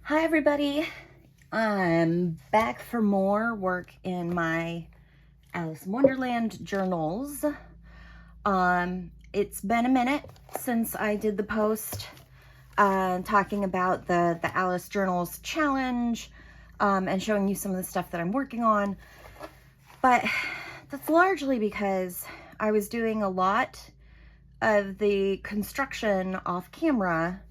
Hi everybody, I'm back for more work in my Alice in Wonderland journals. It's been a minute since I did the post talking about the Alice Journals challenge and showing you some of the stuff that I'm working on, but that's largely because I was doing a lot of the construction off camera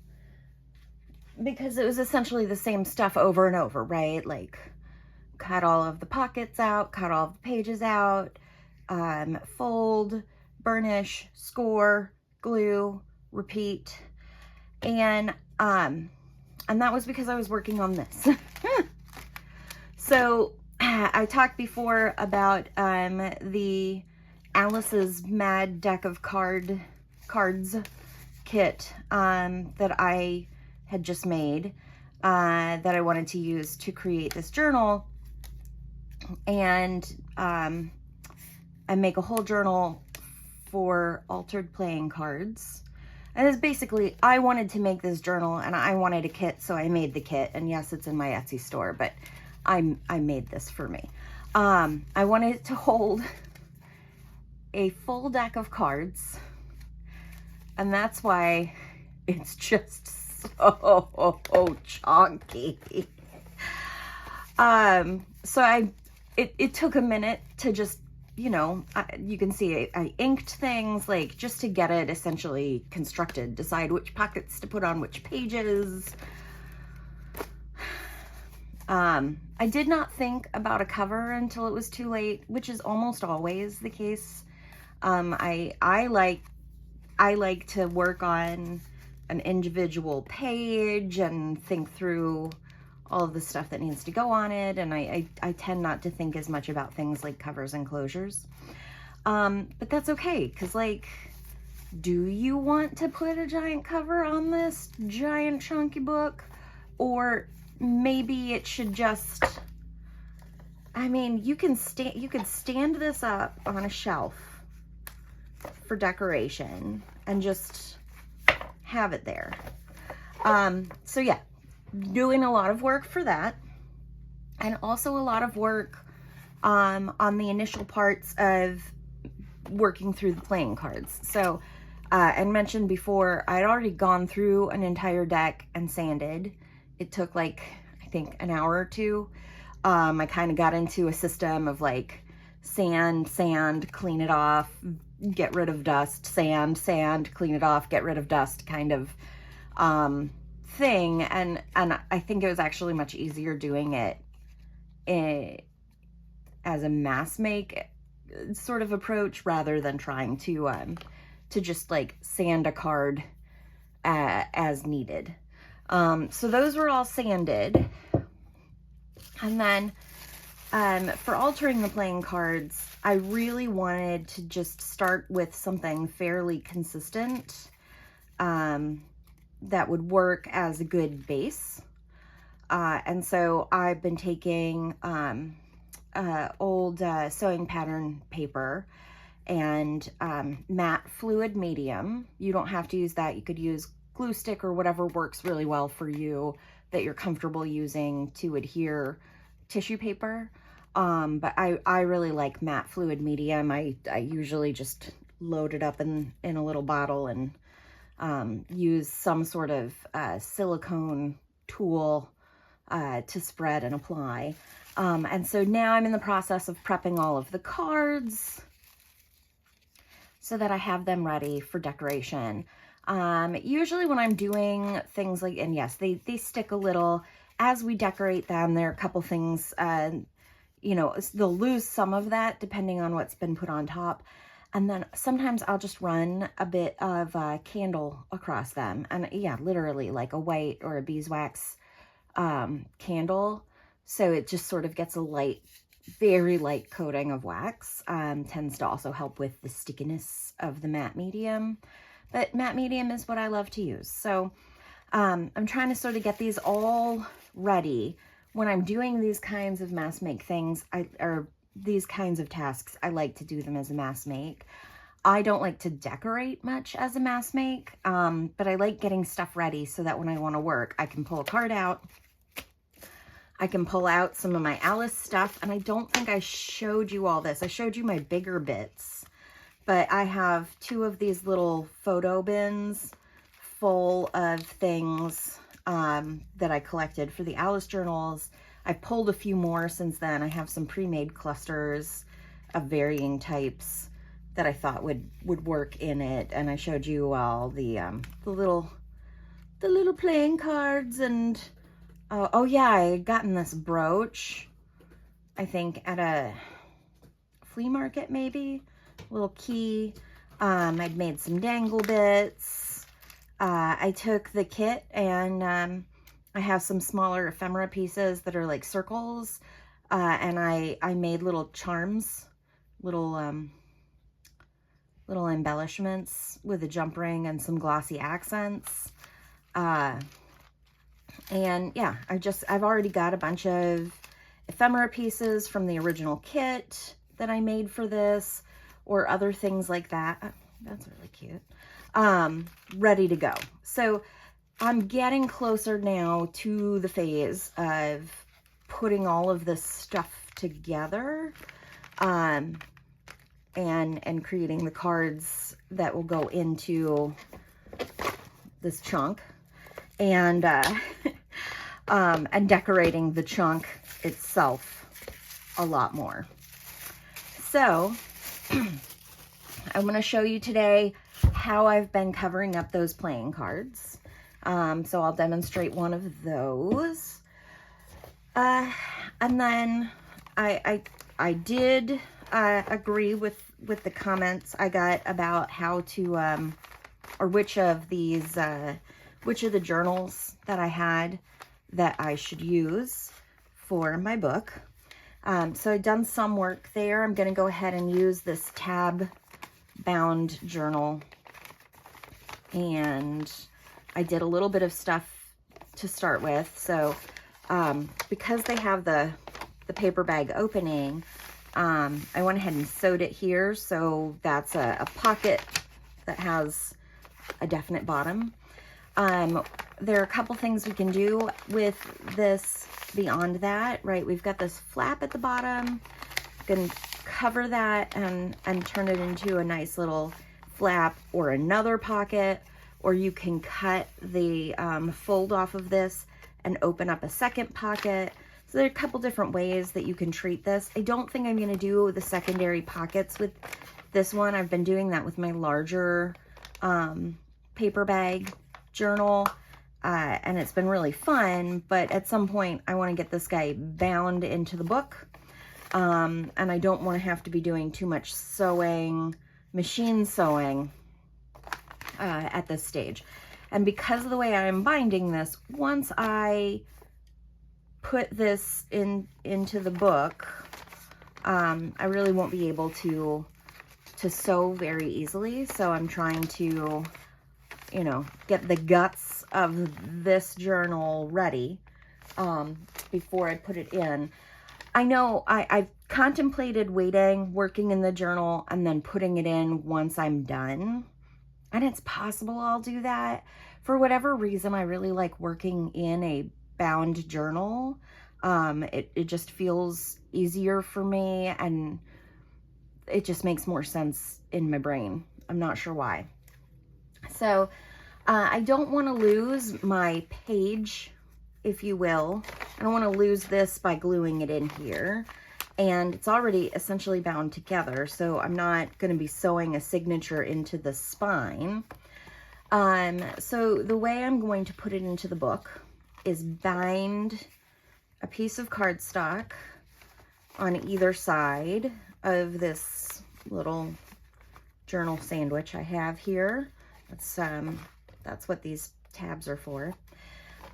because it was essentially the same stuff over and over, right? Like cut all of the pockets out, cut all of the pages out, fold, burnish, score, glue, repeat. And that was because I was working on this. So I talked before about the Alice's Mad Deck of Cards kit that I had just made that I wanted to use to create this journal, and I make a whole journal for altered playing cards. And it's basically, I wanted to make this journal and I wanted a kit, so I made the kit. And yes, it's in my Etsy store, but I made this for me. I wanted it to hold a full deck of cards, and that's why it's just so chunky. So it took a minute to just, you know, you can see I inked things, like, just to get it essentially constructed, decide which pockets to put on which pages. I did not think about a cover until it was too late, which is almost always the case. I like to work on an individual page and think through all of the stuff that needs to go on it, and I tend not to think as much about things like covers and closures. But that's okay, because, like, do you want to put a giant cover on this giant chunky book? Or maybe it should just, I mean, you could stand this up on a shelf for decoration and just have it there. So yeah, doing a lot of work for that, and also a lot of work on the initial parts of working through the playing cards. So and mentioned before, I'd already gone through an entire deck and sanded. It took, like, I think an hour or two. I kind of got into a system of, like, sand, clean it off, get rid of dust, sand, clean it off, get rid of dust kind of thing. And I think it was actually much easier doing it as a mass make sort of approach, rather than trying to just, like, sand a card as needed. So those were all sanded. And then for altering the playing cards, I really wanted to just start with something fairly consistent that would work as a good base. And so I've been taking old sewing pattern paper and matte fluid medium. You don't have to use that. You could use glue stick or whatever works really well for you that you're comfortable using to adhere tissue paper. But I really like matte fluid medium. I usually just load it up in a little bottle and use some sort of silicone tool to spread and apply. And so now I'm in the process of prepping all of the cards so that I have them ready for decoration. Usually when I'm doing things like, and yes, they stick a little as we decorate them. There are a couple things, you know, they'll lose some of that depending on what's been put on top. And then sometimes I'll just run a bit of candle across them. And yeah, literally like a white or a beeswax candle. So it just sort of gets a light, very light coating of wax. Tends to also help with the stickiness of the matte medium. But matte medium is what I love to use. So I'm trying to sort of get these all ready. When I'm doing these kinds of mass make things, or these kinds of tasks, I like to do them as a mass make. I don't like to decorate much as a mass make, but I like getting stuff ready so that when I want to work, I can pull a card out I can pull out some of my Alice stuff, and I don't think I showed you all this. I showed you my bigger bits, but I have 2 of these little photo bins full of things that I collected for the Alice journals. I pulled a few more since then. I have some pre-made clusters of varying types that I thought would work in it, and I showed you all the little playing cards. And oh yeah, I had gotten this brooch, I think at a flea market, maybe, little key. I'd made some dangle bits. I took the kit and I have some smaller ephemera pieces that are like circles, and I made little charms, little embellishments with a jump ring and some glossy accents. And yeah, I've already got a bunch of ephemera pieces from the original kit that I made for this, or other things like that. Oh, that's really cute. Ready to go. So I'm getting closer now to the phase of putting all of this stuff together, and creating the cards that will go into this chunk, and decorating the chunk itself a lot more. So I'm going to show you today how I've been covering up those playing cards. So I'll demonstrate one of those. And then I did agree with the comments I got about how to, or which of the journals that I had that I should use for my book. So I've done some work there. I'm going to go ahead and use this tab bound journal, and I did a little bit of stuff to start with. So because they have the paper bag opening, I went ahead and sewed it here. So that's a pocket that has a definite bottom. There are a couple things we can do with this beyond that, right? We've got this flap at the bottom. You can cover that and turn it into a nice little flap or another pocket, or you can cut the fold off of this and open up a second pocket. So there are a couple different ways that you can treat this. I don't think I'm going to do the secondary pockets with this one. I've been doing that with my larger paper bag journal, and it's been really fun, but at some point I want to get this guy bound into the book, and I don't want to have to be doing too much sewing, machine sewing at this stage. And because of the way I'm binding this, once I put this into the book, I really won't be able to sew very easily. So I'm trying to, you know, get the guts of this journal ready before I put it in. I know I've contemplated working in the journal and then putting it in once I'm done. And it's possible I'll do that. For whatever reason, I really like working in a bound journal. It just feels easier for me, and it just makes more sense in my brain. I'm not sure why. So I don't want to lose my page, if you will. I don't want to lose this by gluing it in here. And it's already essentially bound together, so I'm not going to be sewing a signature into the spine. So the way I'm going to put it into the book is bind a piece of cardstock on either side of this little journal sandwich I have here. That's what these tabs are for.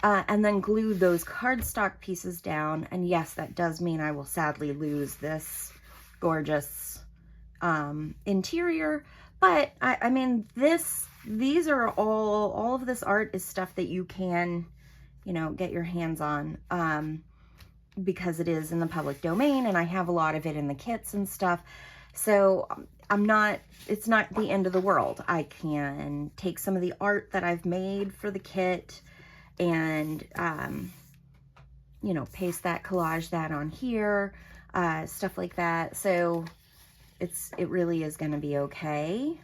And then glue those cardstock pieces down. And yes, that does mean I will sadly lose this gorgeous interior. But I mean, these are all of this art is stuff that you can, you know, get your hands on, because it is in the public domain, and I have a lot of it in the kits and stuff. So it's not the end of the world. I can take some of the art that I've made for the kit and you know, paste that, collage that on here, stuff like that. So it really is going to be okay.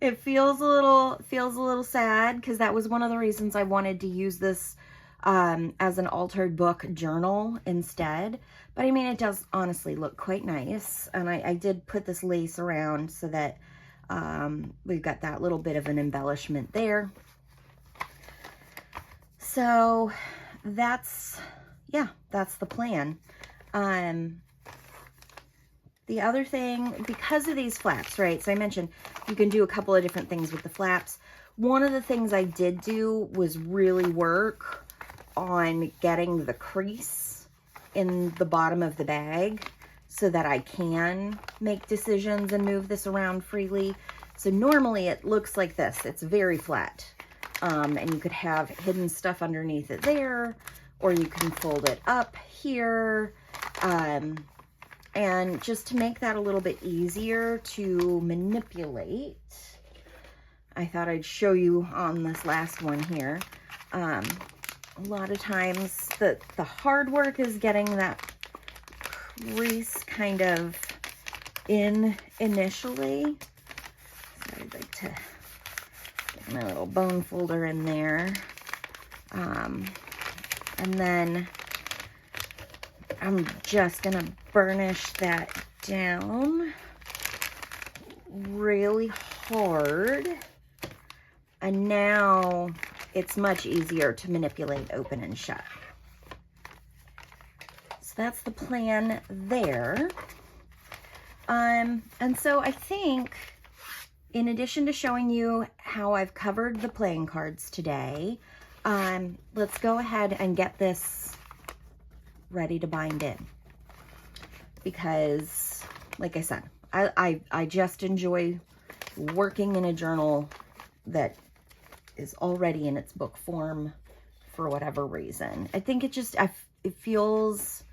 It feels a little sad because that was one of the reasons I wanted to use this as an altered book journal instead. But I mean, it does honestly look quite nice. And I did put this lace around so that we've got that little bit of an embellishment there. So that's the plan. The other thing, because of these flaps, right? So I mentioned you can do a couple of different things with the flaps. One of the things I did do was really work on getting the crease in the bottom of the bag so that I can make decisions and move this around freely. So normally it looks like this. It's very flat. And you could have hidden stuff underneath it there, or you can fold it up here. And just to make that a little bit easier to manipulate, I thought I'd show you on this last one here. A lot of times the hard work is getting that crease kind of in initially. So I'd like to get my little bone folder in there. And then I'm just gonna burnish that down really hard. And now it's much easier to manipulate open and shut. So that's the plan there. And so I think in addition to showing you how I've covered the playing cards today, let's go ahead and get this ready to bind in, because like I said, I just enjoy working in a journal that is already in its book form for whatever reason. I think it just, it feels,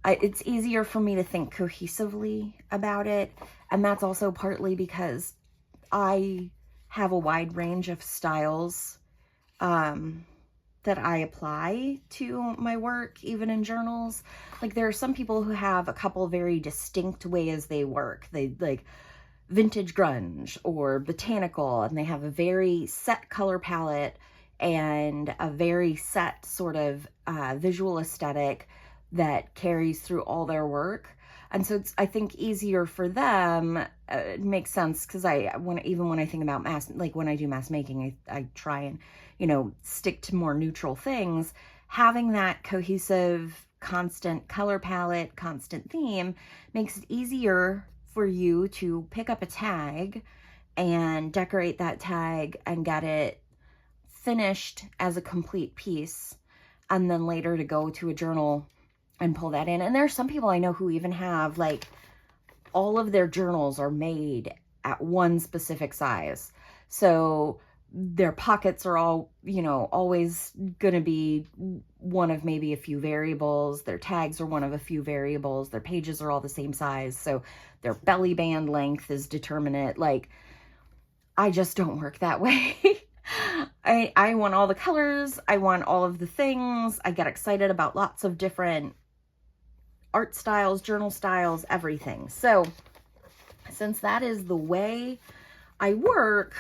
it's easier for me to think cohesively about it. And that's also partly because I have a wide range of styles that I apply to my work, even in journals. Like there are some people who have a couple very distinct ways they work. They like vintage grunge or botanical, and they have a very set color palette and a very set sort of visual aesthetic that carries through all their work. And so it's, I think, easier for them. It makes sense because even when I think about when I do mask making, I try and, you know, stick to more neutral things. Having that cohesive, constant color palette, constant theme makes it easier for you to pick up a tag and decorate that tag and get it finished as a complete piece, and then later to go to a journal and pull that in. And there's some people I know who even have, like, all of their journals are made at one specific size. So their pockets are all, you know, always going to be one of maybe a few variables. Their tags are one of a few variables. Their pages are all the same size. So their belly band length is determinate. Like, I just don't work that way. I want all the colors. I want all of the things. I get excited about lots of different art styles, journal styles, everything. So since that is the way I work,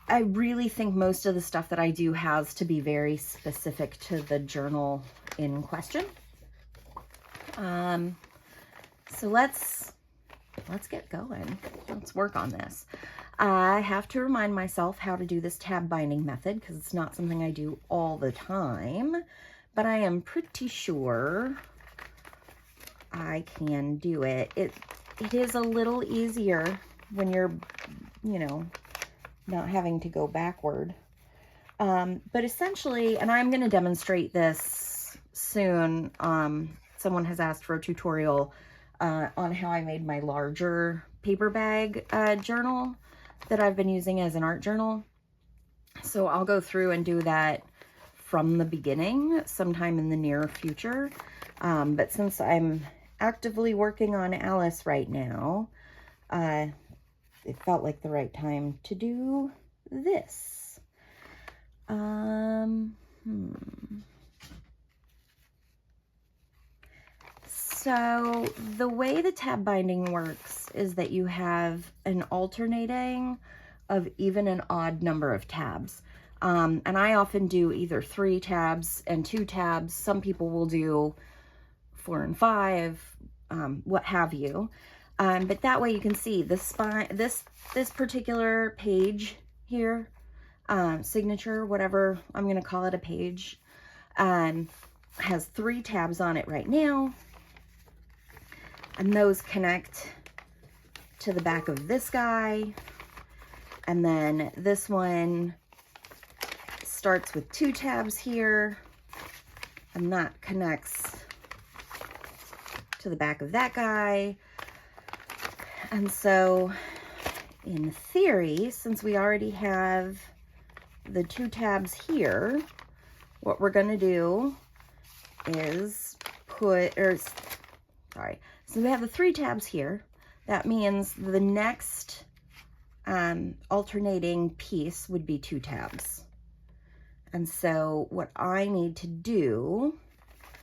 I really think most of the stuff that I do has to be very specific to the journal in question. So let's get going. Let's work on this. I have to remind myself how to do this tab binding method because it's not something I do all the time, but I am pretty sure I can do it. It is a little easier when you're, you know, not having to go backward. But essentially, and I'm going to demonstrate this soon. Someone has asked for a tutorial on how I made my larger paper bag journal that I've been using as an art journal. So I'll go through and do that from the beginning sometime in the near future. But since I'm actively working on Alice right now, it felt like the right time to do this. So the way the tab binding works is that you have an alternating of even and odd number of tabs. And I often do either 3 tabs and 2 tabs. Some people will do 4 and 5, what have you. But that way you can see the spine, this particular page here, signature, whatever I'm going to call it, a page, has 3 tabs on it right now. And those connect to the back of this guy. And then this one starts with 2 tabs here. And that connects to the back of that guy. And so in theory, since we already have the 2 tabs here, what we're going to do is so we have the 3 tabs here. That means the next alternating piece would be 2 tabs. And so what I need to do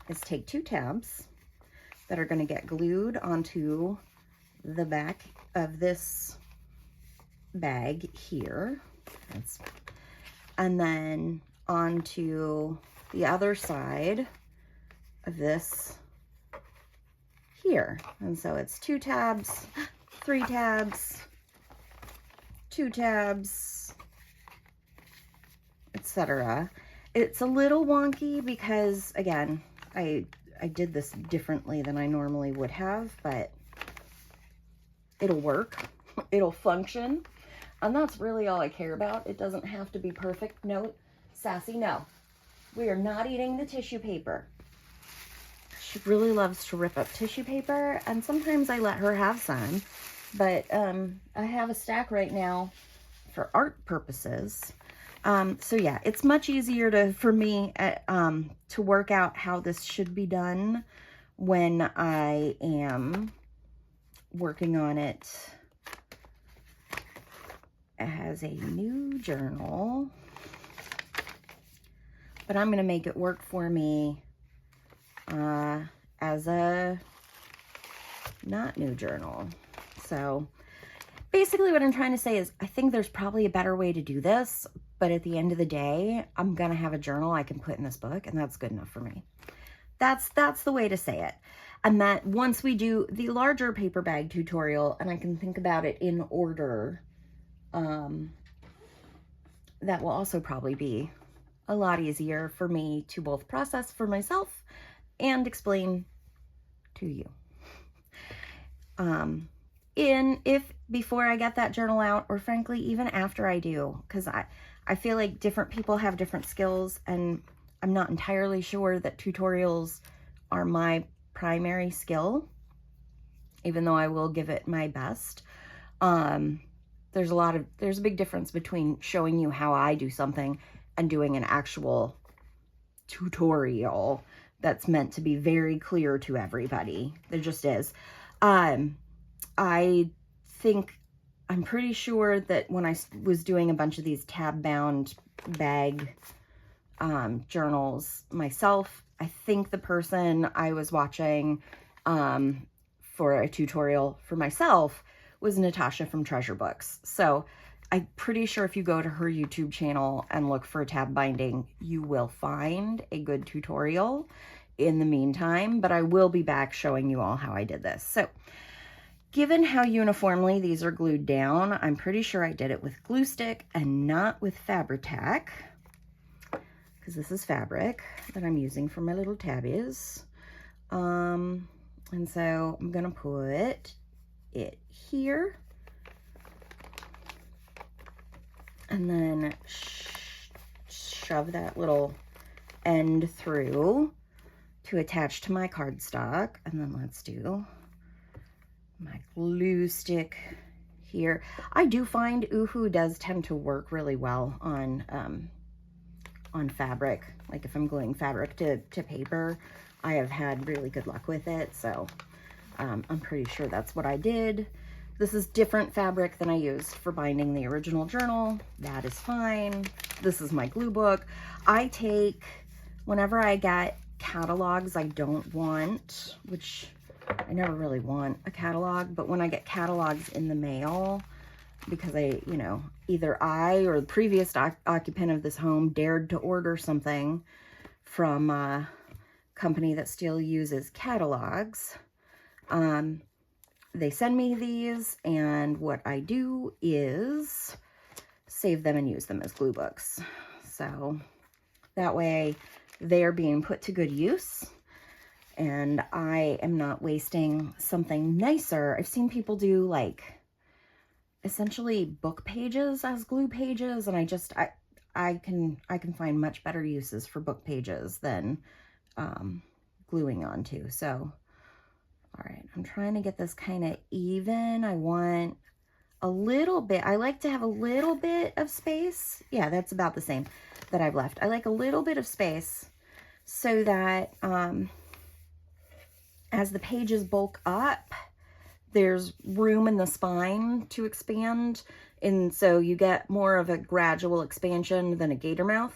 is take 2 tabs that are going to get glued onto the back of this bag here. And then onto the other side of this here. And so it's 2 tabs, 3 tabs, 2 tabs, etc. It's a little wonky because, again, I did this differently than I normally would have, but it'll work. It'll function. And that's really all I care about. It doesn't have to be perfect. Note, Sassy, no. We are not eating the tissue paper. She really loves to rip up tissue paper, and sometimes I let her have some, but I have a stack right now for art purposes. So yeah, it's much easier for me to work out how this should be done when I am working on it as a new journal. But I'm going to make it work for me as a not new journal. So basically what I'm trying to say is I think there's probably a better way to do this, but at the end of the day, I'm going to have a journal I can put in this book, and that's good enough for me. That's the way to say it. And that once we do the larger paper bag tutorial, and I can think about it in order, that will also probably be a lot easier for me to both process for myself and explain to you. If before I get that journal out, or frankly, even after I do, because I feel like different people have different skills, and I'm not entirely sure that tutorials are my primary skill, even though I will give it my best. There's a big difference between showing you how I do something and doing an actual tutorial that's meant to be very clear to everybody. There just is. I'm pretty sure that when I was doing a bunch of these tab bound bag journals myself, I think the person I was watching for a tutorial for myself was Natasha from Treasure Books. So I'm pretty sure if you go to her YouTube channel and look for tab binding, you will find a good tutorial in the meantime, but I will be back showing you all how I did this. So given how uniformly these are glued down, I'm pretty sure I did it with glue stick and not with Fabri-Tac, because this is fabric that I'm using for my little tabbies. And so I'm gonna put it here, and then shove that little end through to attach to my cardstock. And then let's do my glue stick here. I do find Uhu does tend to work really well on fabric. Like if I'm gluing fabric to paper, I have had really good luck with it. So I'm pretty sure that's what I did. This is different fabric than I used for binding the original journal. That is fine. This is my glue book. I take, whenever I get catalogs I don't want, which I never really want a catalog, but when I get catalogs in the mail, because you know, either I or the previous occupant of this home dared to order something from a company that still uses catalogs, they send me these, and what I do is save them and use them as glue books. So that way they are being put to good use, and I am not wasting something nicer. I've seen people do like essentially book pages as glue pages, and I can find much better uses for book pages than gluing onto. So all right, I'm trying to get this kind of even. I want a little bit, I like to have a little bit of space. Yeah, that's about the same that I've left. I like a little bit of space so that as the pages bulk up, there's room in the spine to expand. And so you get more of a gradual expansion than a gator mouth.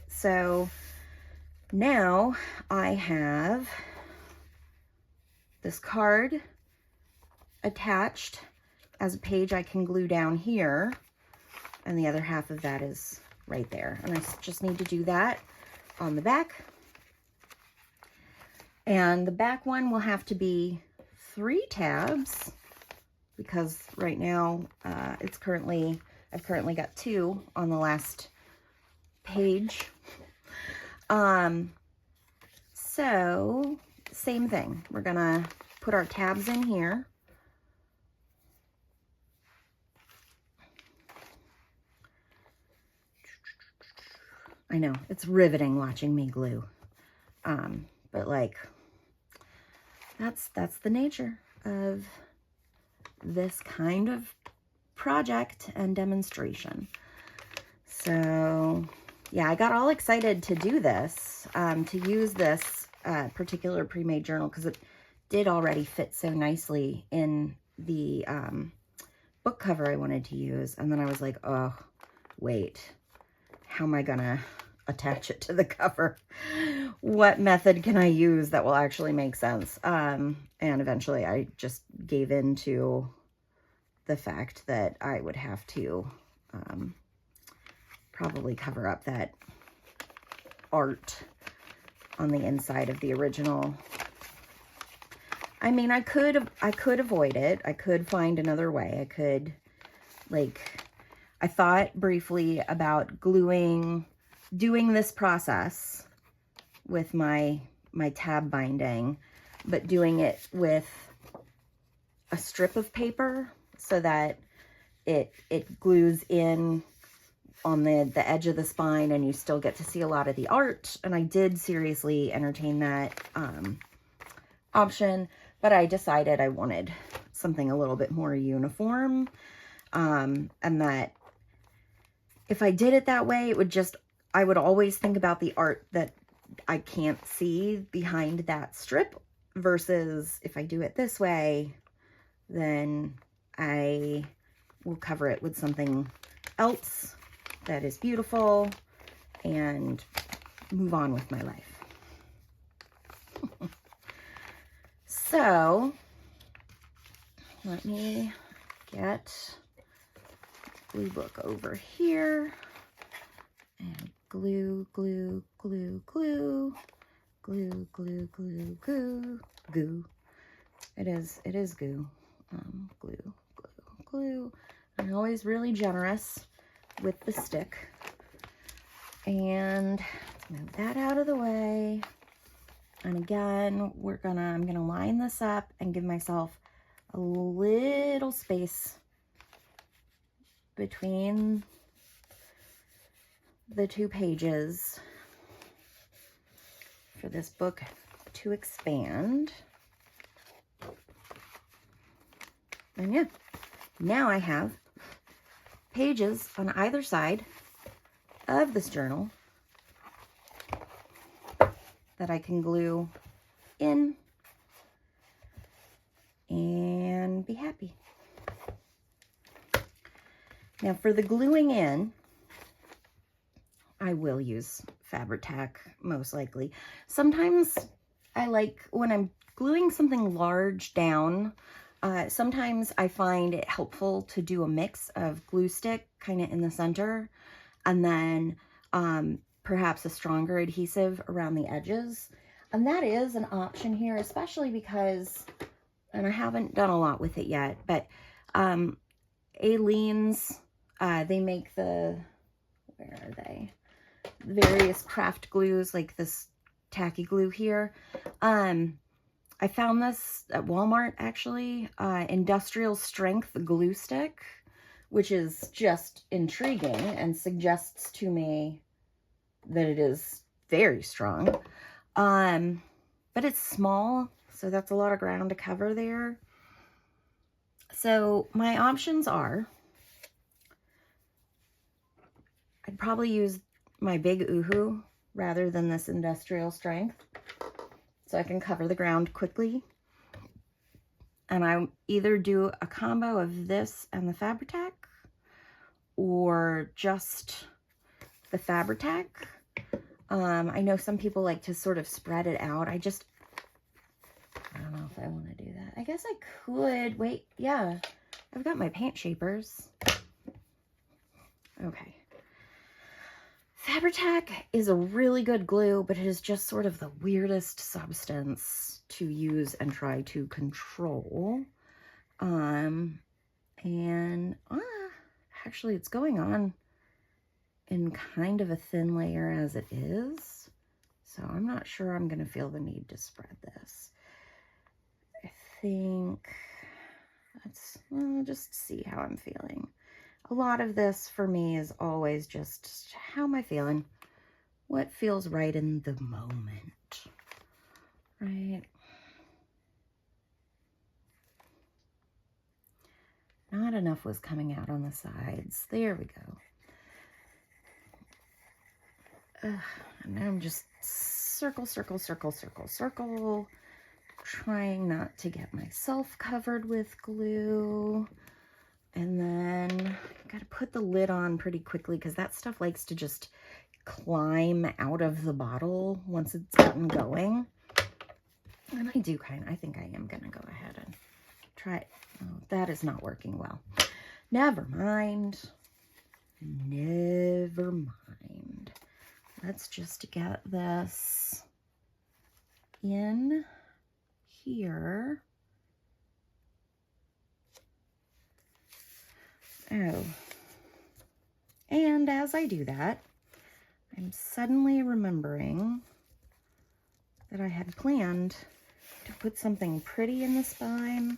So now I have this card attached as a page I can glue down here, and the other half of that is right there. And I just need to do that on the back. And the back one will have to be 3 tabs, because right now I've currently got 2 on the last page. So same thing. We're gonna put our tabs in here. I know, it's riveting watching me glue. But like, that's the nature of this kind of project and demonstration. So yeah, I got all excited to do this, to use this particular pre-made journal, because it did already fit so nicely in the book cover I wanted to use. And then I was like, oh, wait, how am I gonna attach it to the cover? What method can I use that will actually make sense? And eventually I just gave in to the fact that I would have to probably cover up that art on the inside of the original. I mean, I could avoid it. I could find another way. I could, like, I thought briefly about doing this process with my tab binding, but doing it with a strip of paper so that it glues in on the edge of the spine, and you still get to see a lot of the art. And I did seriously entertain that option, but I decided I wanted something a little bit more uniform, and that if I did it that way, I would always think about the art that I can't see behind that strip, versus if I do it this way, then I will cover it with something else that is beautiful and move on with my life. So let me get glue book over here and glue, glue, glue, glue, glue, glue, glue, glue, goo. It is goo. Glue, glue, glue. I'm always really generous with the stick. And let's move that out of the way. And again, I'm gonna line this up and give myself a little space between the 2 pages for this book to expand. And yeah, now I have pages on either side of this journal that I can glue in and be happy. Now for the gluing in, I will use Fabri-Tac most likely. Sometimes I like when I'm gluing something large down, sometimes I find it helpful to do a mix of glue stick kind of in the center, and then perhaps a stronger adhesive around the edges. And that is an option here, especially because, and I haven't done a lot with it yet, but Aleene's, they make the, where are they? Various craft glues, like this tacky glue here. I found this at Walmart, actually, industrial strength glue stick, which is just intriguing and suggests to me that it is very strong. But it's small, so that's a lot of ground to cover there. So my options are, I'd probably use my big Uhu rather than this industrial strength, so I can cover the ground quickly. And I either do a combo of this and the Fabri-Tac, or just the Fabri-Tac. I know some people like to sort of spread it out. I don't know if I want to do that. I guess I could. Wait, yeah. I've got my paint shapers. Okay. Fabri-Tac is a really good glue, but it is just sort of the weirdest substance to use and try to control. Actually, it's going on in kind of a thin layer as it is, so I'm not sure I'm going to feel the need to spread this. I think let's just see how I'm feeling. A lot of this for me is always just, how am I feeling? What feels right in the moment, right? Not enough was coming out on the sides. There we go. And now I'm just circle, circle, circle, circle, circle, trying not to get myself covered with glue. And then got to put the lid on pretty quickly because that stuff likes to just climb out of the bottle once it's gotten going. And I think I am going to go ahead and try it. Oh, that is not working well. Never mind. Never mind. Let's just get this in here. Oh, and as I do that, I'm suddenly remembering that I had planned to put something pretty in the spine.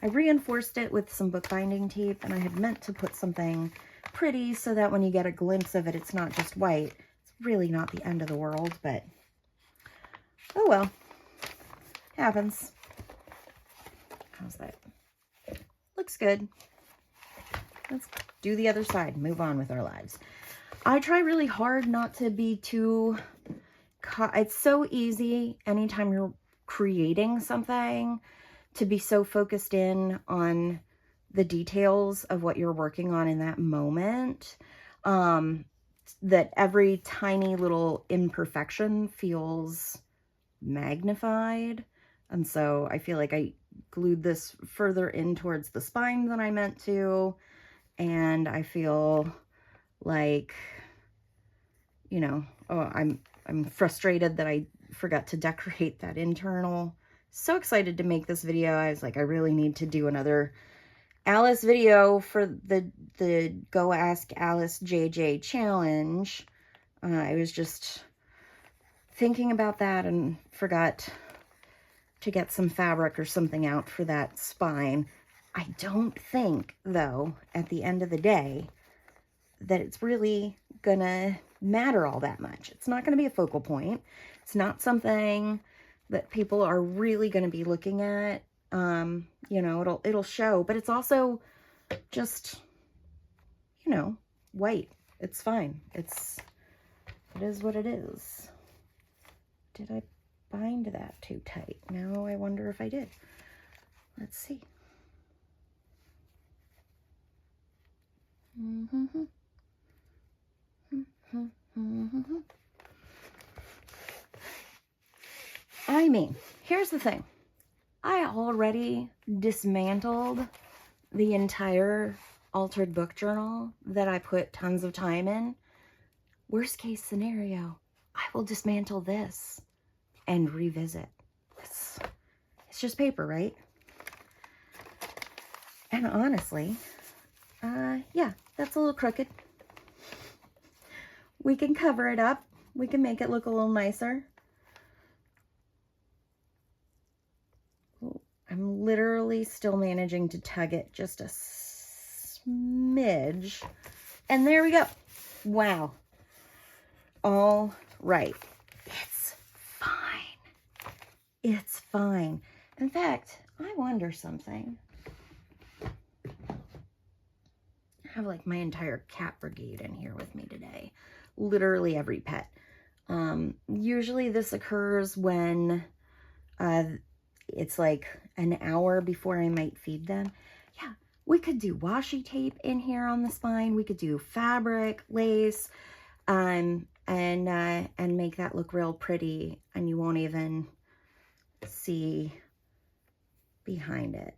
I reinforced it with some bookbinding tape, and I had meant to put something pretty so that when you get a glimpse of it, it's not just white. It's really not the end of the world, but oh well, happens. How's that? Looks good. Let's do the other side, move on with our lives. I try really hard not to be too, it's so easy anytime you're creating something to be so focused in on the details of what you're working on in that moment, that every tiny little imperfection feels magnified. And so I feel like I glued this further in towards the spine than I meant to. And I feel like, you know, oh, I'm frustrated that I forgot to decorate that internal. So excited to make this video. I was like, I really need to do another Alice video for the Go Ask Alice JJ challenge. I was just thinking about that and forgot to get some fabric or something out for that spine. I don't think, though, at the end of the day, that it's really gonna matter all that much. It's not gonna be a focal point. It's not something that people are really gonna be looking at. You know, it'll show, but it's also just, you know, white. It's fine. It is what it is. Did I bind that too tight? No, I wonder if I did. Let's see. I mean? Here's the thing. I already dismantled the entire altered book journal that I put tons of time in. Worst case scenario, I will dismantle this and revisit. It's just paper, right? And honestly, yeah, that's a little crooked. We can cover it up. We can make it look a little nicer. I'm literally still managing to tug it just a smidge. And there we go. Wow. All right. It's fine. It's fine. In fact, I wonder something. I have like my entire cat brigade in here with me today. Literally every pet. Usually this occurs when it's like an hour before I might feed them. Yeah, we could do washi tape in here on the spine. We could do fabric, lace, and make that look real pretty, and you won't even see behind it.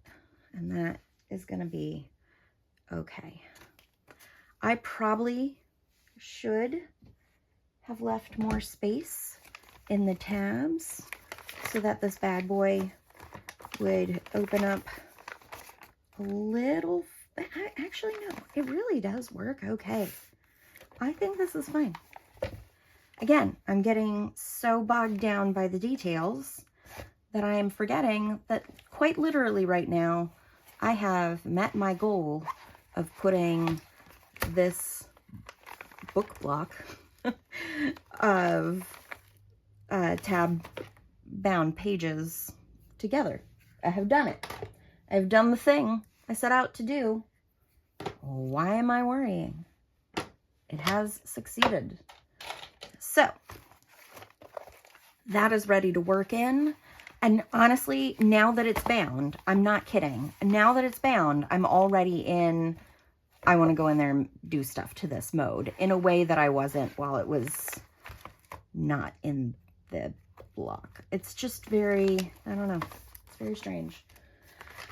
And that is gonna be okay. I probably should have left more space in the tabs so that this bad boy would open up a little. Actually, no, it really does work okay. I think this is fine. Again, I'm getting so bogged down by the details that I am forgetting that quite literally right now, I have met my goal of putting this book block of tab bound pages together. I have done it. I've done the thing I set out to do. Why am I worrying? It has succeeded. So that is ready to work in. And honestly, now that it's bound, I'm not kidding. Now that it's bound, I'm already in, I want to go in there and do stuff to this mode in a way that I wasn't while it was not in the block. It's just very, I don't know, it's very strange.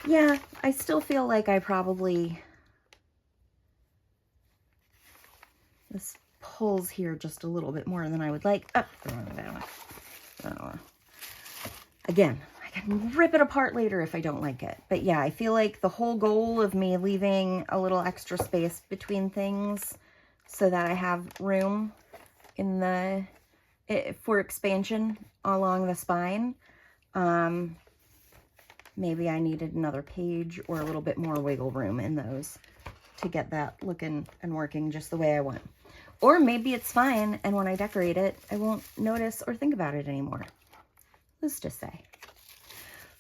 Yeah, I still feel like I probably, this pulls here just a little bit more than I would like. Again, I can rip it apart later if I don't like it. But yeah, I feel like the whole goal of me leaving a little extra space between things so that I have room in the, for expansion along the spine. Maybe I needed another page or a little bit more wiggle room in those to get that looking and working just the way I want. Or maybe it's fine, and when I decorate it, I won't notice or think about it anymore. Who's to say?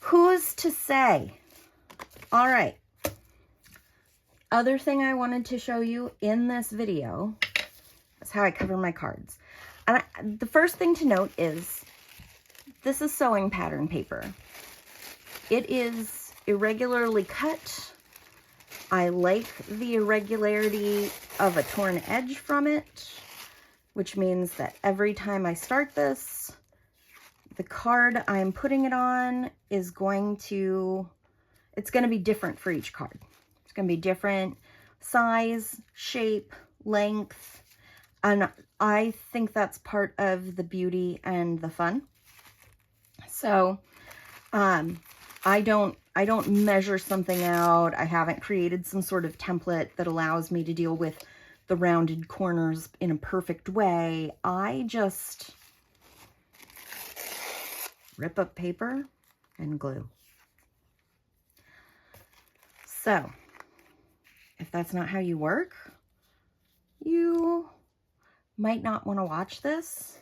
Who's to say? All right. Other thing I wanted to show you in this video is how I cover my cards. And the first thing to note is this is sewing pattern paper. It is irregularly cut. I like the irregularity of a torn edge from it, which means that every time I start this, the card I'm putting it on is going to, it's going to be different for each card. It's going to be different size, shape, length, and I think that's part of the beauty and the fun. So, I don't measure something out. I haven't created some sort of template that allows me to deal with the rounded corners in a perfect way. I just rip up paper and glue. So, if that's not how you work, you might not want to watch this.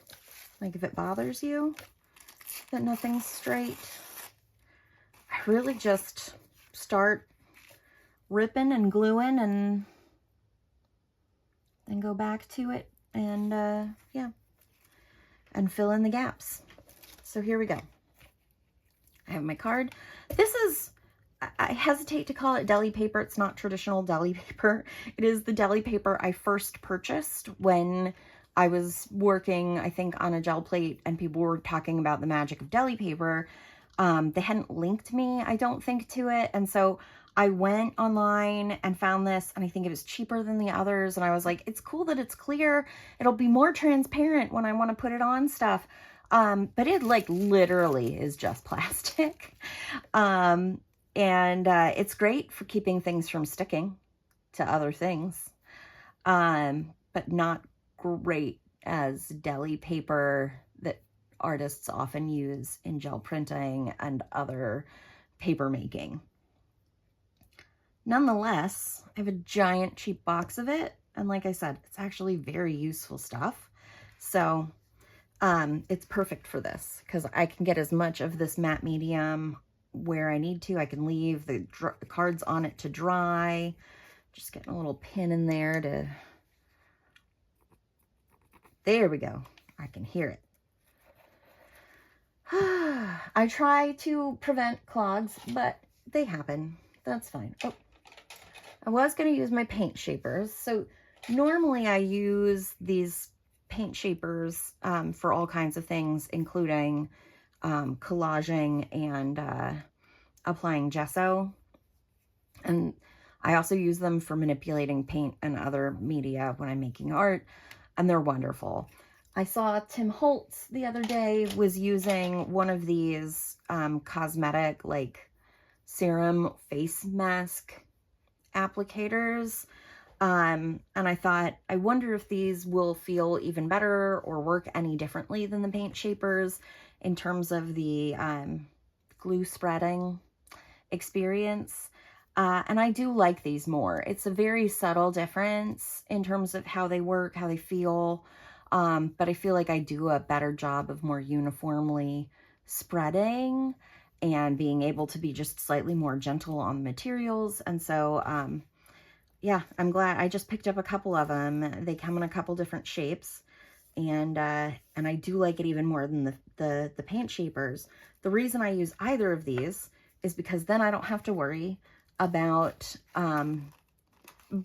Like if it bothers you that nothing's straight, I really just start ripping and gluing and then go back to it and yeah, and fill in the gaps. So here we go. I have my card. This is, I hesitate to call it deli paper. It's not traditional deli paper. It is the deli paper I first purchased when I was working, I think, on a gel plate, and people were talking about the magic of deli paper. They hadn't linked me, I don't think, to it. And so I went online and found this, and I think it was cheaper than the others. And I was like, it's cool that it's clear. It'll be more transparent when I want to put it on stuff. But it like literally is just plastic. It's great for keeping things from sticking to other things. But not great as deli paper that artists often use in gel printing and other paper making. Nonetheless, I have a giant cheap box of it, and like I said, it's actually very useful stuff. So it's perfect for this because I can get as much of this matte medium where I need to. I can leave the cards on it to dry. Just getting a little pin in there to... There we go. I can hear it. I try to prevent clogs, but they happen. That's fine. Oh, I was going to use my paint shapers. So normally I use these paint shapers for all kinds of things, including collaging and applying gesso. And I also use them for manipulating paint and other media when I'm making art, and they're wonderful. I saw Tim Holtz the other day was using one of these cosmetic like serum face mask applicators. And I thought, I wonder if these will feel even better or work any differently than the paint shapers in terms of the glue spreading experience. And I do like these more. It's a very subtle difference in terms of how they work, how they feel. But I feel like I do a better job of more uniformly spreading and being able to be just slightly more gentle on the materials. And so, yeah, I'm glad. I just picked up a couple of them. They come in a couple different shapes, and I do like it even more than the paint shapers. The reason I use either of these is because then I don't have to worry about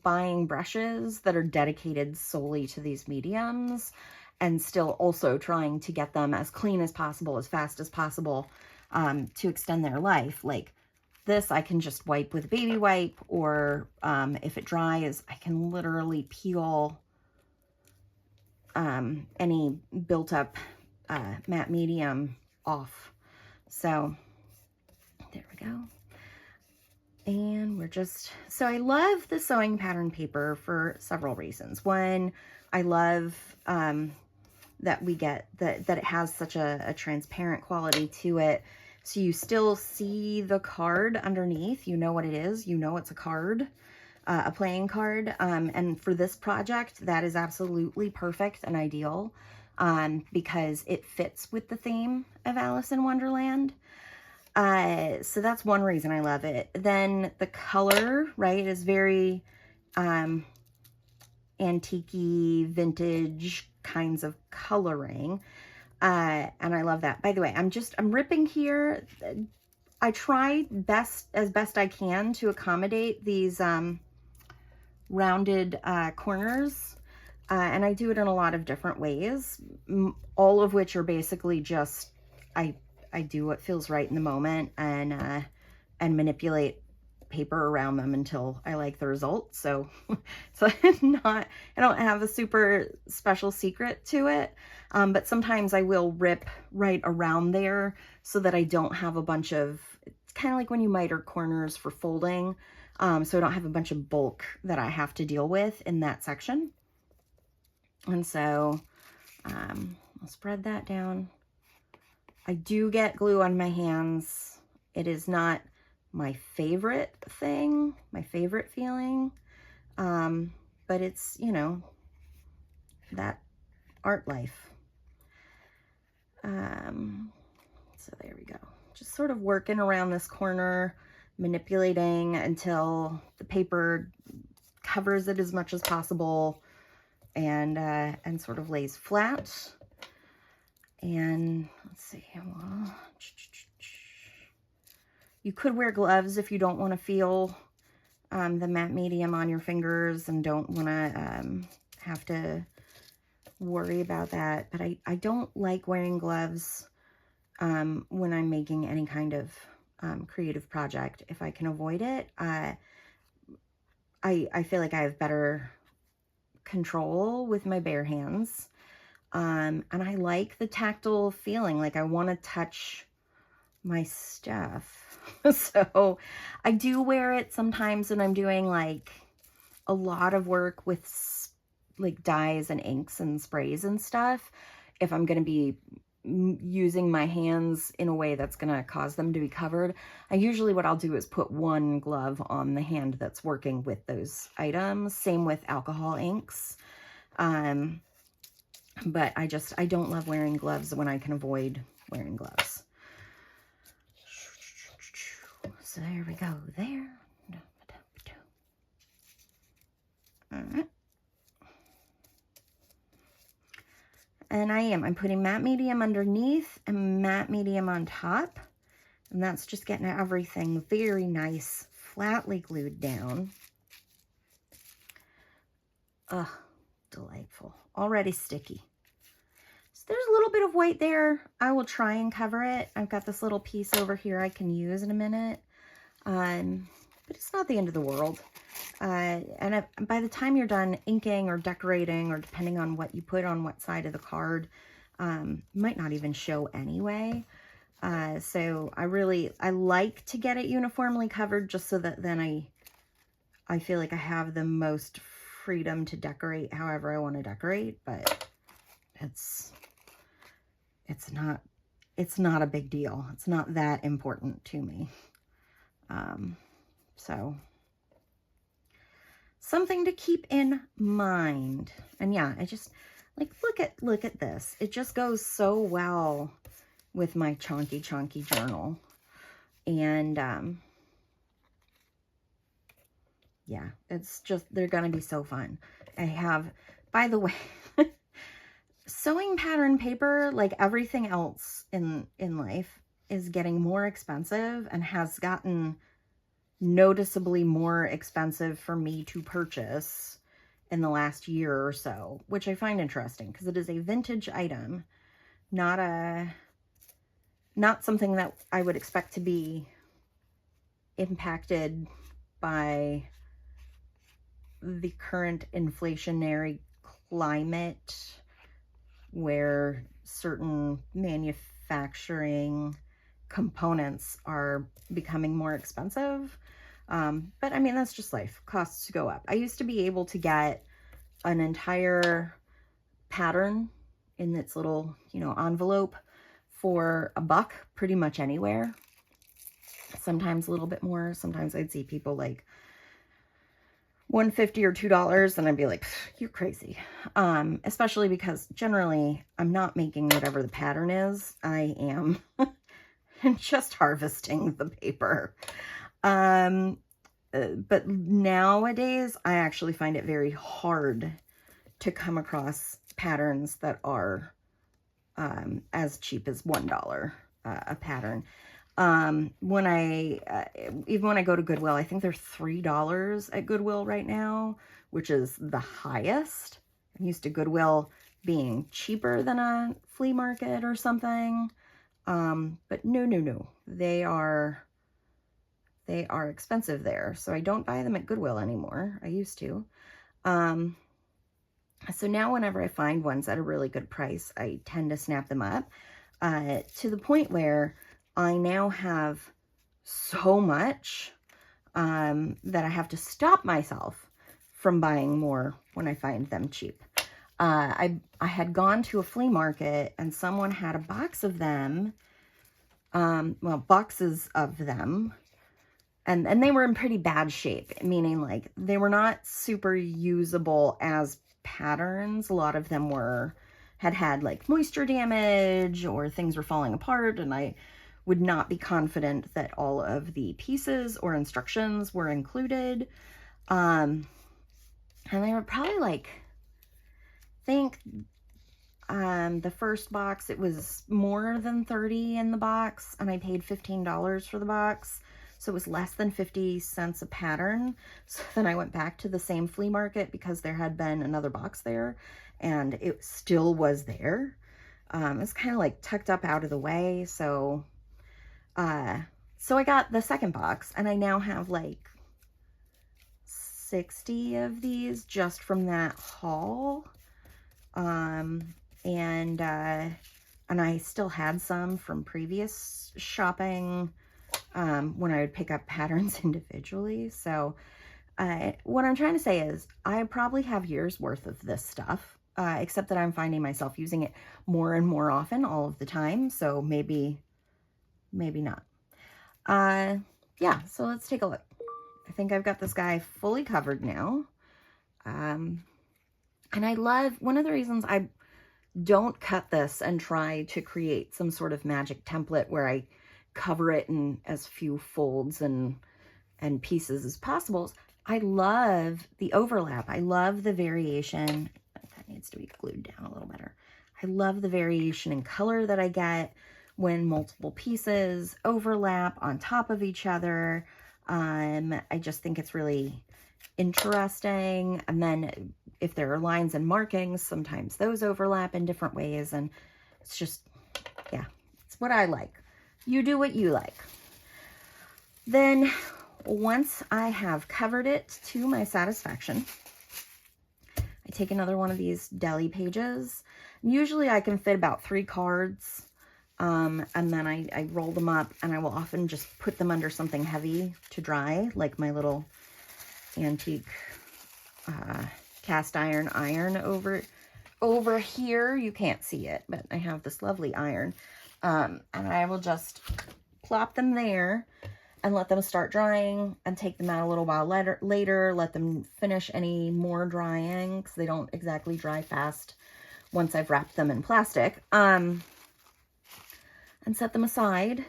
buying brushes that are dedicated solely to these mediums, and still also trying to get them as clean as possible, as fast as possible, to extend their life. Like this, I can just wipe with a baby wipe, or if it dries, I can literally peel any built up matte medium off. So there we go. And we're just, so I love the sewing pattern paper for several reasons. One, I love that we get, that it has such a transparent quality to it. So you still see the card underneath, you know what it is, you know it's a card, a playing card. And for this project, that is absolutely perfect and ideal because it fits with the theme of Alice in Wonderland. So that's one reason I love it. Then the color, right, is very antique-y, vintage kinds of coloring. And I love that. By the way, I'm ripping here. I try as best I can to accommodate these rounded corners. And I do it in a lot of different ways, all of which are basically just, I do what feels right in the moment and manipulate paper around them until I like the result. So I don't have a super special secret to it. But sometimes I will rip right around there so that I don't have a bunch of, it's kind of like when you miter corners for folding. So I don't have a bunch of bulk that I have to deal with in that section. And so I'll spread that down. I do get glue on my hands. It is not my favorite thing, my favorite feeling, but it's, you know, that art life. So there we go. Just sort of working around this corner, manipulating until the paper covers it as much as possible and sort of lays flat. And let's see, well, you could wear gloves if you don't want to feel the matte medium on your fingers and don't want to have to worry about that. But I don't like wearing gloves when I'm making any kind of creative project. If I can avoid it, I feel like I have better control with my bare hands. And I like the tactile feeling, like I want to touch my stuff. So I do wear it sometimes when I'm doing like a lot of work with like dyes and inks and sprays and stuff. If I'm going to be using my hands in a way that's going to cause them to be covered, what I'll do is put one glove on the hand that's working with those items. Same with alcohol inks. But I don't love wearing gloves when I can avoid wearing gloves. So there we go there. All right. And I'm putting matte medium underneath and matte medium on top. And that's just getting everything very nice, flatly glued down. Ugh, delightful. Already sticky. So there's a little bit of white there. I will try and cover it. I've got this little piece over here I can use in a minute. But it's not the end of the world. And by the time you're done inking or decorating, or depending on what you put on what side of the card, might not even show anyway. So I like to get it uniformly covered just so that then I feel like I have the most freedom to decorate however I want to decorate, but it's not a big deal. It's not that important to me. So something to keep in mind. And yeah, I just like, look at this. It just goes so well with my chonky journal. And, yeah, it's just, they're going to be so fun. I have, by the way, sewing pattern paper, like everything else in life, is getting more expensive and has gotten noticeably more expensive for me to purchase in the last year or so, which I find interesting because it is a vintage item, not something that I would expect to be impacted by the current inflationary climate where certain manufacturing components are becoming more expensive. But I mean, that's just life. Costs go up. I used to be able to get an entire pattern in its little, envelope for $1 pretty much anywhere. Sometimes a little bit more. Sometimes I'd see people like $1.50 or $2, and I'd be like, you're crazy. Especially because generally I'm not making whatever the pattern is. I am just harvesting the paper. But nowadays I actually find it very hard to come across patterns that are as cheap as $1 a pattern. Even when I go to Goodwill, I think they're $3 at Goodwill right now, which is the highest. I'm used to Goodwill being cheaper than a flea market or something. But no, they are expensive there. So I don't buy them at Goodwill anymore. I used to. So now whenever I find ones at a really good price, I tend to snap them up, to the point where I now have so much, that I have to stop myself from buying more when I find them cheap. I had gone to a flea market and someone had a box of them, boxes of them, and they were in pretty bad shape, meaning like they were not super usable as patterns. A lot of them had like moisture damage or things were falling apart, and I would not be confident that all of the pieces or instructions were included. And they were probably like, I think the first box, it was more than 30 in the box, and I paid $15 for the box. So it was less than 50 cents a pattern. So then I went back to the same flea market because there had been another box there and it still was there. It's kind of like tucked up out of the way. So I got the second box and I now have like 60 of these just from that haul. And I still had some from previous shopping, when I would pick up patterns individually. So, what I'm trying to say is I probably have years worth of this stuff, except that I'm finding myself using it more and more often all of the time. So maybe not. Yeah, so let's take a look. I think I've got this guy fully covered now. And I love, one of the reasons I don't cut this and try to create some sort of magic template where I cover it in as few folds and pieces as possible. I love the overlap. I love the variation. That needs to be glued down a little better. I love the variation in color that I get when multiple pieces overlap on top of each other. I just think it's really interesting. And then if there are lines and markings, sometimes those overlap in different ways. And it's just, yeah, it's what I like. You do what you like. Then once I have covered it to my satisfaction, I take another one of these deli pages. Usually I can fit about 3 cards. And then I roll them up and I will often just put them under something heavy to dry, like my little antique cast iron over here. You can't see it, but I have this lovely iron. And I will just plop them there and let them start drying and take them out a little while later, let them finish any more drying because they don't exactly dry fast once I've wrapped them in plastic. And set them aside.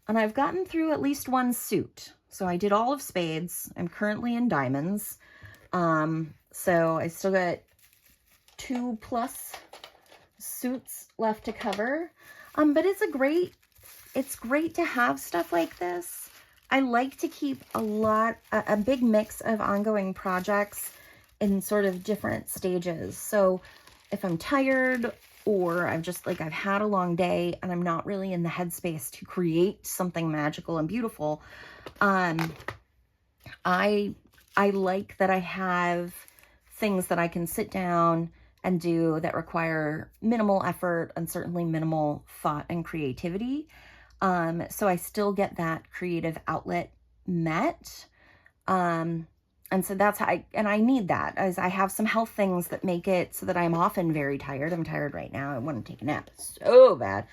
And I've gotten through at least one suit. So I did all of spades. I'm currently in diamonds. So I still got 2+ suits left to cover. But it's great to have stuff like this. I like to keep a big mix of ongoing projects in sort of different stages. So if I'm tired or I've had a long day and I'm not really in the headspace to create something magical and beautiful, I like that I have things that I can sit down and do that require minimal effort and certainly minimal thought and creativity. So I still get that creative outlet met. And so that's how I need that, as I have some health things that make it so that I'm often very tired. I'm tired right now. I want to take a nap so bad.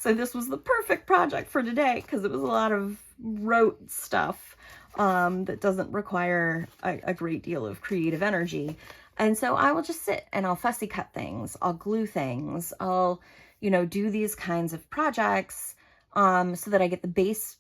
So this was the perfect project for today because it was a lot of rote stuff that doesn't require a great deal of creative energy. And so I will just sit and I'll fussy cut things. I'll glue things. I'll, do these kinds of projects so that I get the base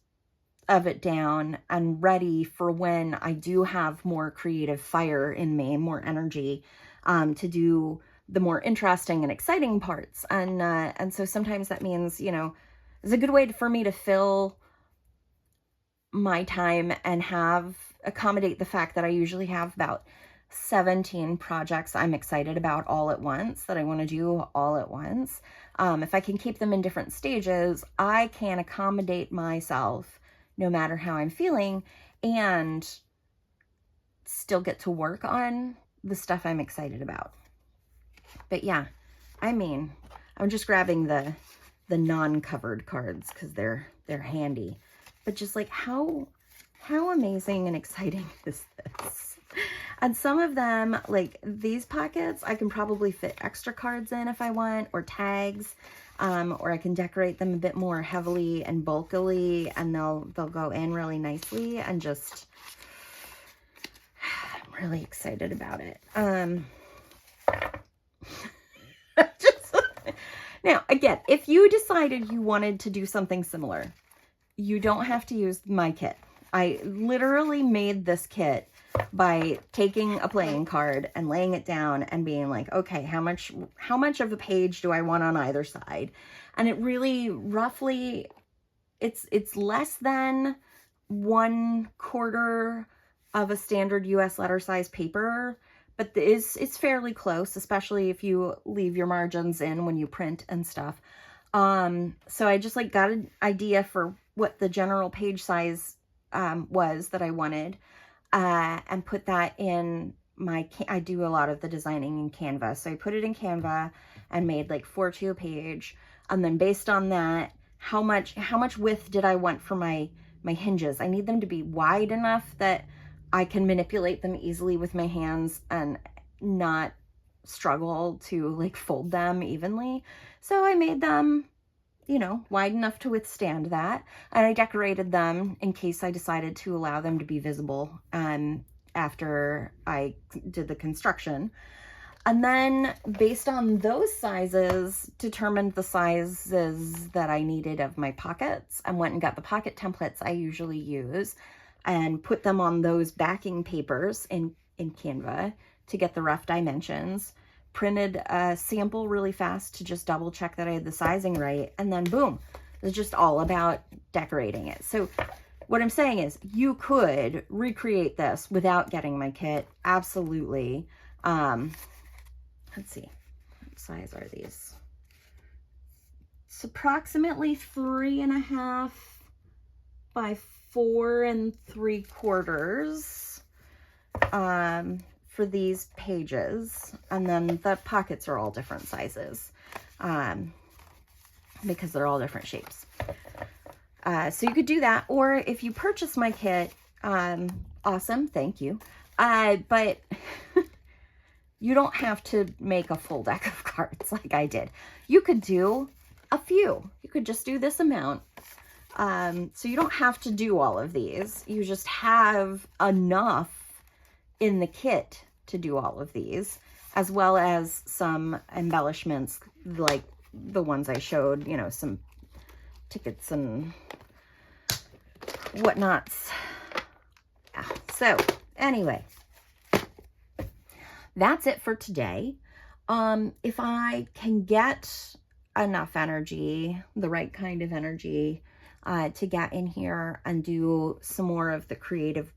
of it down and ready for when I do have more creative fire in me, more energy to do the more interesting and exciting parts. And so sometimes that means, it's a good way for me to fill my time and accommodate the fact that I usually have about 17 projects I'm excited about all at once, that I want to do all at once. If I can keep them in different stages, I can accommodate myself no matter how I'm feeling and still get to work on the stuff I'm excited about. But yeah, I'm just grabbing the non-covered cards because they're handy. But just like how amazing and exciting is this? And some of them, like these pockets, I can probably fit extra cards in if I want, or tags, or I can decorate them a bit more heavily and bulkily, and they'll go in really nicely. And just, I'm really excited about it. Now, again, if you decided you wanted to do something similar, you don't have to use my kit. I literally made this kit by taking a playing card and laying it down and being like, okay, how much of a page do I want on either side? And it really roughly it's less than 1/4 of a standard US letter size paper, but it's fairly close, especially if you leave your margins in when you print and stuff. So I just like got an idea for what the general page size was that I wanted, and put that in I do a lot of the designing in Canva. So I put it in Canva and made like 4 to a page. And then based on that, how much width did I want for my hinges? I need them to be wide enough that I can manipulate them easily with my hands and not struggle to like fold them evenly. So I made them, you know, wide enough to withstand that. And I decorated them in case I decided to allow them to be visible after I did the construction. And then based on those sizes, determined the sizes that I needed of my pockets and went and got the pocket templates I usually use and put them on those backing papers in Canva to get the rough dimensions. Printed a sample really fast to just double check that I had the sizing right, and then boom, it's just all about decorating it. So what I'm saying is you could recreate this without getting my kit, absolutely. Let's see, what size are these? It's approximately 3.5 by 4 3/4 for these pages, and then the pockets are all different sizes because they're all different shapes. So you could do that, or if you purchase my kit, awesome, thank you. But you don't have to make a full deck of cards like I did. You could do a few. You could just do this amount. So you don't have to do all of these. You just have enough in the kit to do all of these, as well as some embellishments like the ones I showed, you know, some tickets and whatnots. Yeah. So anyway, that's it for today. If I can get enough energy, the right kind of energy, to get in here and do some more of the creative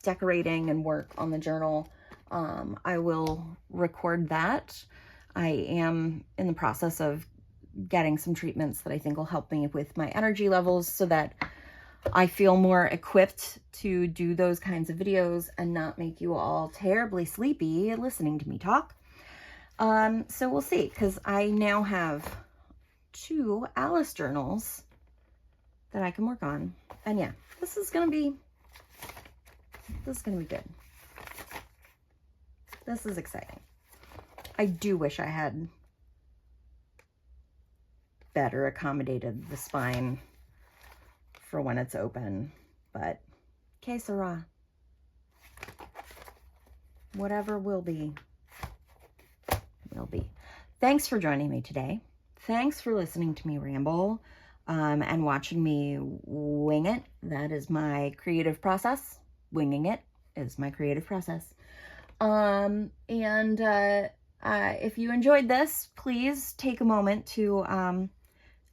decorating and work on the journal, I will record that. I am in the process of getting some treatments that I think will help me with my energy levels so that I feel more equipped to do those kinds of videos and not make you all terribly sleepy listening to me talk. So we'll see, because I now have 2 Alice journals that I can work on. And yeah, this is gonna be good. This is exciting. I do wish I had better accommodated the spine for when it's open, but que sera. Whatever will be, will be. Thanks for joining me today. Thanks for listening to me ramble and watching me wing it. That is my creative process. Winging it is my creative process. If you enjoyed this, please take a moment to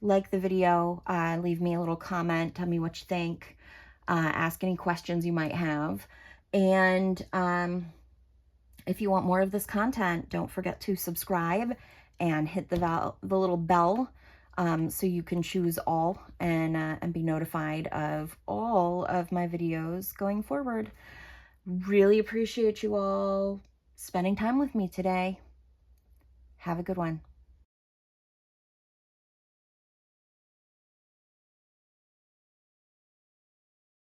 like the video, leave me a little comment, tell me what you think, ask any questions you might have. And if you want more of this content, don't forget to subscribe and hit the little bell so you can choose all and be notified of all of my videos going forward. Really appreciate you all spending time with me today. Have a good one.